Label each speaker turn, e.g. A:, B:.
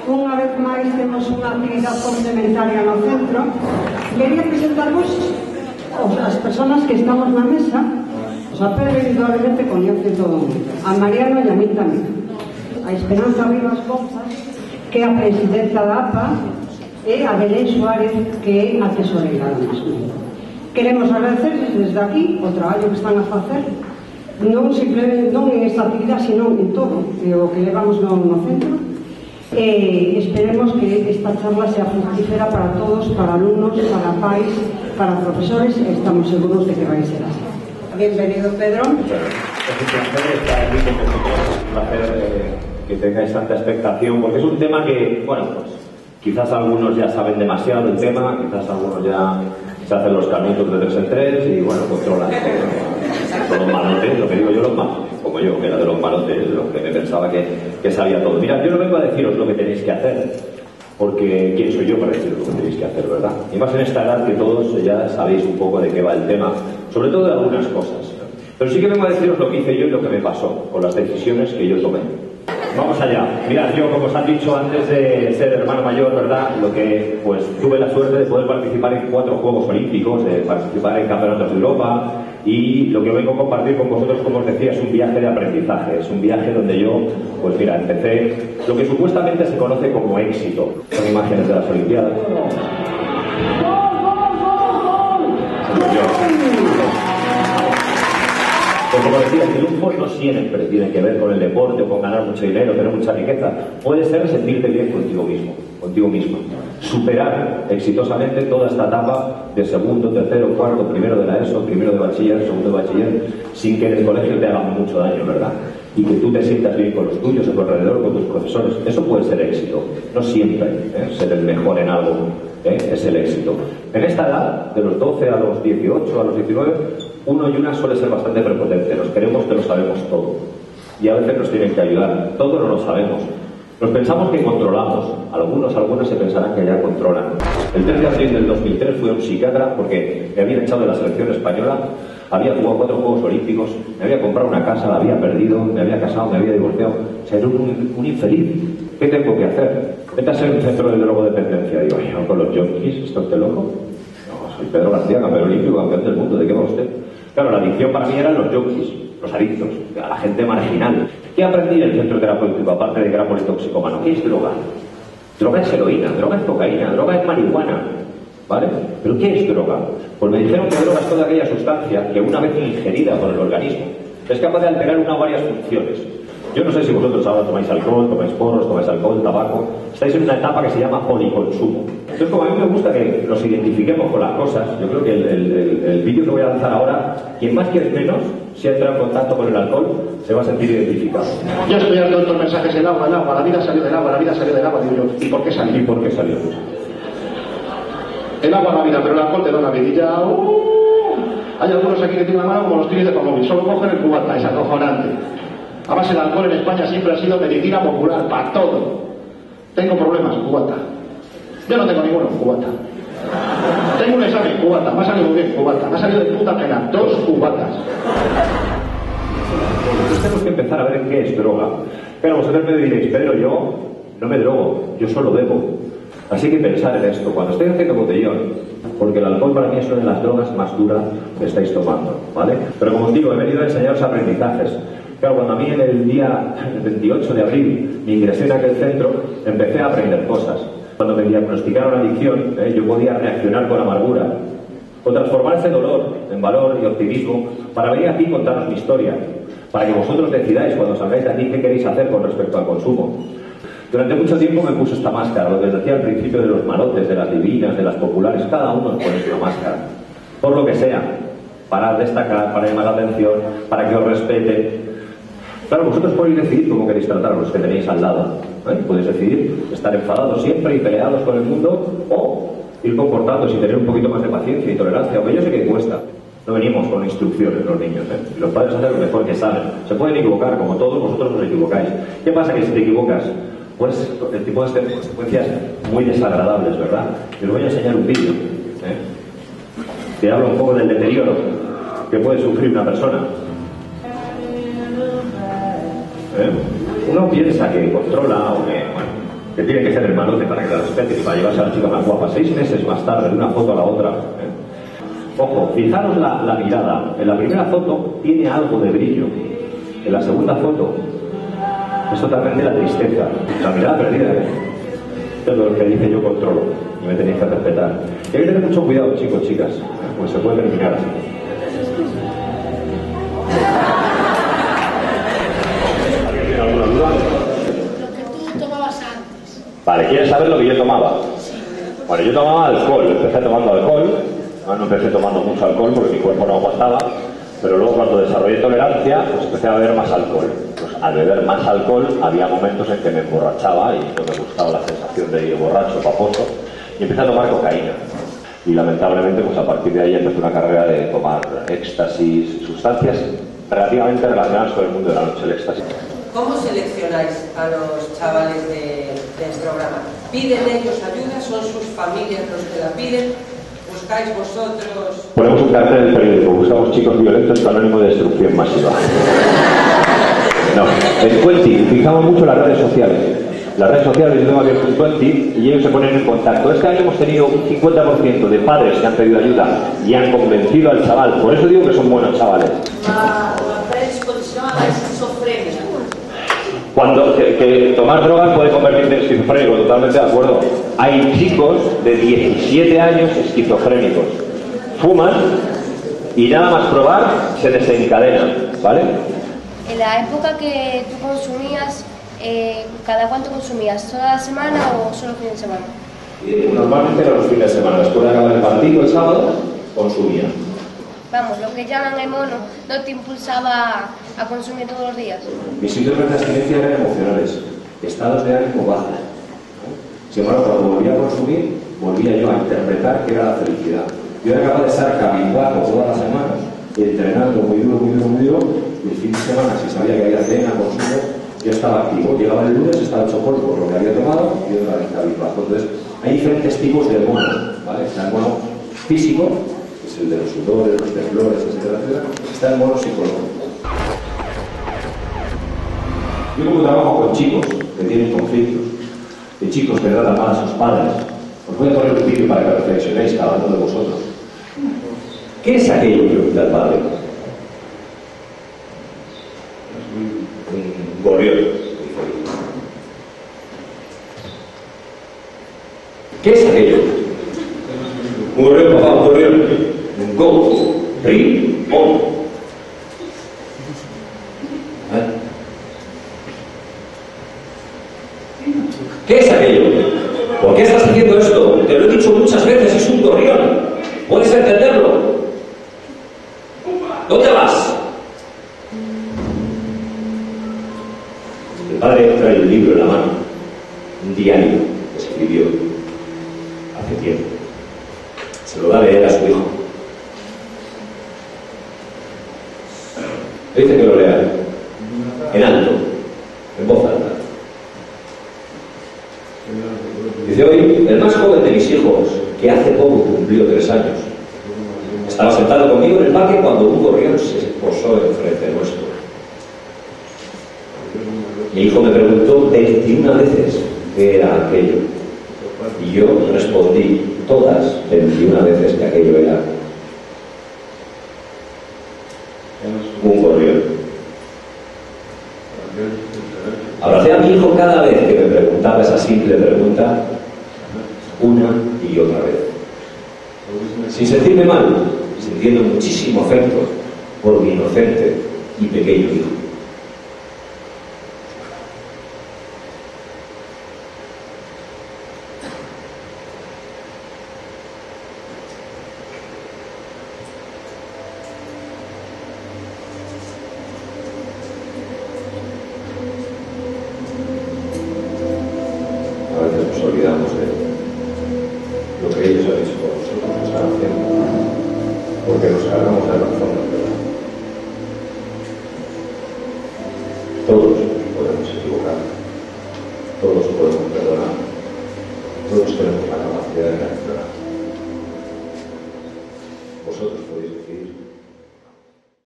A: Unha vez máis temos unha actividade complementaria no centro. Quería presentarvos as persoas que estamos na mesa. O sea, Pedro indudablemente coñece todo o mundo. A Mariano e a mí tamén. A Esperanza Rivas Bouzas, que é a presidenta da APA, e a Belén Suárez, que é a tesoreira do mesmo. Queremos agradecerles desde aquí o traballo que están a facer, non simplemente non en esta actividade, sino en todo o que levamos no centro. Esperemos que esta charla sea fructífera para todos, para alumnos, para pais, para profesores, e estamos seguros de que vai ser así. Bienvenido, Pedro.
B: Es un placer estar aquí con vosotros, es un placer que tengáis tanta expectación, porque es un tema que, bueno, pues quizás algunos ya saben demasiado el tema, quizás algunos ya se hacen los canutos de 3 en 3 y, bueno, controlan todo. Los malotes, lo que digo yo, los malotes, como yo, que era de los malotes, lo que me pensaba que sabía todo. Mirad, yo no vengo a deciros lo que tenéis que hacer, porque ¿quién soy yo para deciros lo que tenéis que hacer, verdad? Y más en esta edad que todos ya sabéis un poco de qué va el tema, sobre todo de algunas cosas. Pero sí que vengo a deciros lo que hice yo y lo que me pasó, con las decisiones que yo tomé. Vamos allá. Mirad, yo, como os han dicho antes de ser hermano mayor, ¿verdad? Lo que, pues, tuve la suerte de poder participar en 4 Juegos Olímpicos, de participar en Campeonatos de Europa, y lo que vengo a compartir con vosotros, como os decía, es un viaje de aprendizaje. Es un viaje donde yo, pues mira, empecé lo que supuestamente se conoce como éxito. Son imágenes de las Olimpiadas. Pues como decía, el triunfo no siempre tiene que ver con el deporte o con ganar mucho dinero, tener mucha riqueza. Puede ser sentirte bien contigo mismo, contigo mismo. Superar exitosamente toda esta etapa de segundo, tercero, cuarto, primero de la ESO, primero de bachiller, segundo de bachiller, sin que en el colegio te hagan mucho daño, ¿verdad? Y que tú te sientas bien con los tuyos, a tu alrededor, con tus profesores. Eso puede ser éxito. No siempre ser el mejor en algo es el éxito. En esta edad, de los 12 a los 18, a los 19, uno y una suele ser bastante prepotente. Nos creemos que lo sabemos todo. Y a veces nos tienen que ayudar. Todo no lo sabemos. Nos pensamos que controlamos. Algunas se pensarán que ya controlan. El 3 de abril del 2003 fui a un psiquiatra porque me habían echado de la selección española. Había jugado 4 Juegos Olímpicos, me había comprado una casa, la había perdido, me había casado, me había divorciado. O sea, era un infeliz. ¿Qué tengo que hacer? Vete a ser un centro de drogodependencia. Digo, yo con los yonkis, ¿está usted loco? No, soy Pedro García, campeón olímpico, campeón del mundo. ¿De qué va usted? Claro, la adicción para mí eran los yonkis, los adictos, a la gente marginal. ¿Qué aprendí en el centro terapéutico, aparte de que era politoxicómano? ¿Qué es droga? Droga es heroína, droga es cocaína, droga es marihuana. ¿Vale? ¿Pero qué es droga? Pues me dijeron que droga es toda aquella sustancia que una vez ingerida por el organismo es capaz de alterar una o varias funciones. Yo no sé si vosotros ahora tomáis alcohol, tomáis porros, tomáis alcohol, tabaco. Estáis en una etapa que se llama policonsumo. Entonces, como a mí me gusta que nos identifiquemos con las cosas, yo creo que el vídeo que voy a lanzar ahora, quien más quiere menos, si entra en contacto con el alcohol, se va a sentir identificado.
C: Yo estoy harto de estos mensajes, el agua, la vida salió del agua, la vida salió del agua. Digo yo, ¿y por qué salió?
B: ¿Y por qué salió?
C: El agua la vida, pero el alcohol te da una vidilla. Hay algunos aquí que tienen la mano como los tíos de Pamóvil, solo cogen el cubata, es acojonante. Además, el alcohol en España siempre ha sido medicina popular, para todo. Tengo problemas, cubata. Yo no tengo ninguno, cubata. Tengo un examen, cubata. Me ha salido muy bien, cubata. Me ha salido de puta pena, 2 cubatas.
B: Entonces tenemos que empezar a ver qué es droga. Pero vosotros me diréis, Pedro, yo no me drogo, yo solo bebo. Así que pensar en esto. Cuando estoy haciendo botellón, porque el alcohol para mí es una de las drogas más duras que estáis tomando, ¿vale? Pero como os digo, he venido a enseñaros aprendizajes. Claro, cuando a mí en el día 28 de abril me ingresé en aquel centro, empecé a aprender cosas. Cuando me diagnosticaron adicción, yo podía reaccionar con amargura o transformar ese dolor en valor y optimismo para venir aquí y contaros mi historia, para que vosotros decidáis cuando salgáis de aquí qué queréis hacer con respecto al consumo. Durante mucho tiempo me puse esta máscara, lo que os decía al principio de los malotes, de las divinas, de las populares, cada uno os pone una máscara, por lo que sea, para destacar, para llamar la atención, para que os respeten. Claro, vosotros podéis decidir cómo queréis tratar a los que tenéis al lado. Podéis decidir estar enfadados siempre y peleados con el mundo, o ir comportados y tener un poquito más de paciencia y tolerancia, aunque yo sé que cuesta. No venimos con instrucciones los niños, y los padres hacen lo mejor que saben. Se pueden equivocar, como todos vosotros os equivocáis. ¿Qué pasa? Que si te equivocas, pues el tipo de consecuencias muy desagradables, ¿verdad? Les voy a enseñar un vídeo que habla un poco del deterioro que puede sufrir una persona. Uno piensa que controla o que, bueno, que tiene que ser el malote para que la respeten y para llevarse a la chica más guapa. 6 meses más tarde, de una foto a la otra. Ojo, fijaros la mirada. En la primera foto tiene algo de brillo. En la segunda foto es totalmente la tristeza. La mirada perdida, Es lo que dice yo controlo y me tenéis que respetar. Y hay que tener mucho cuidado, chicos, chicas, pues se puede terminar así. ¿Tiene alguna duda?
D: Lo que tú tomabas antes.
B: Vale, ¿quieres saber lo que yo tomaba? Bueno, yo tomaba alcohol, empecé tomando alcohol, no empecé tomando mucho alcohol porque mi cuerpo no aguantaba, pero luego cuando desarrollé tolerancia, pues empecé a beber más alcohol. Pues al beber más alcohol había momentos en que me emborrachaba y no me gustaba la sensación de ir borracho, paposo, y empecé a tomar cocaína. Y lamentablemente, pues a partir de ahí empecé una carrera de tomar éxtasis, sustancias relativamente relacionadas con el mundo de la noche, el éxtasis.
E: ¿Cómo seleccionáis a los chavales del programa? ¿Piden ellos ayuda? ¿Son sus familias los que la piden? ¿Buscáis vosotros?
B: Ponemos un cartel en el periódico, buscamos chicos violentos con ánimo de destrucción masiva. No, en Twenty, fijamos mucho las redes sociales. Las redes sociales, yo tengo abierto un Twenty y ellos se ponen en contacto. Este año hemos tenido un 50% de padres que han pedido ayuda y han convencido al chaval. Por eso digo que son buenos chavales.
D: La predisposición a la esquizofrenia.
B: Cuando que tomar drogas puede convertirte en esquizofrénico, totalmente de acuerdo. Hay chicos de 17 años esquizofrénicos. Fuman y nada más probar se desencadenan, ¿vale?
F: En la época que tú consumías, ¿cada cuánto consumías? ¿Toda la semana o solo fin de semana?
B: Normalmente eran los fines de semana. Después de acabar el partido el sábado, consumía.
F: Vamos, lo que llaman el mono, ¿no te impulsaba a consumir todos los días?
B: Mis síntomas de abstinencia eran emocionales, estados de ánimo bajos. Sin embargo, cuando volvía a consumir, volvía yo a interpretar que era la felicidad. Yo era capaz de estar cabizbajo todas las semanas, entrenando muy duro, muy duro, muy duro, y el fin de semana, si sabía que había cena, consumo, yo estaba activo. Llegaba el lunes, estaba hecho polvo por lo que había tomado, y yo era cabizbajo. Entonces, hay diferentes tipos de mono, ¿vale? Está el mono físico, que es el de los sudores, los temblores, etcétera, etcétera. Está el mono psicológico. Yo como trabajo con chicos que tienen conflictos, de chicos que tratan mal a sus padres, os voy a poner un vídeo para que reflexionéis cada uno de vosotros. ¿Qué es aquello que pregunta el padre? Un gorrión. ¿Qué es aquello? Un gorrión, papá, un gorrión. Un goat. Ri-on. ¿Qué es aquello? ¿Por qué estás haciendo esto? Te lo he dicho muchas veces, es un gorrión. ¿Puedes entenderlo? ¿Dónde vas? El padre trae un libro en la mano, un diario que escribió hace tiempo. Se lo da a leer a su hijo. Le dice que lo lea en alto, en voz alta. Dice: hoy, el más joven de mis hijos, que hace poco cumplió 3 años, estaba sentado conmigo en el parque cuando un gorrión se posó enfrente nuestro. Mi hijo me preguntó 21 veces qué era aquello. Y yo respondí todas 21 veces que aquello era un gorrión. Abracé a mi hijo cada vez que me preguntaba esa simple pregunta, una y otra vez. Sin sentirme mal, sintiendo muchísimo afecto por mi inocente y pequeño hijo. A veces nos olvidamos de lo que ellos han hecho por nosotros, nos están haciendo, porque nos cargamos de razón, ¿verdad? Todos.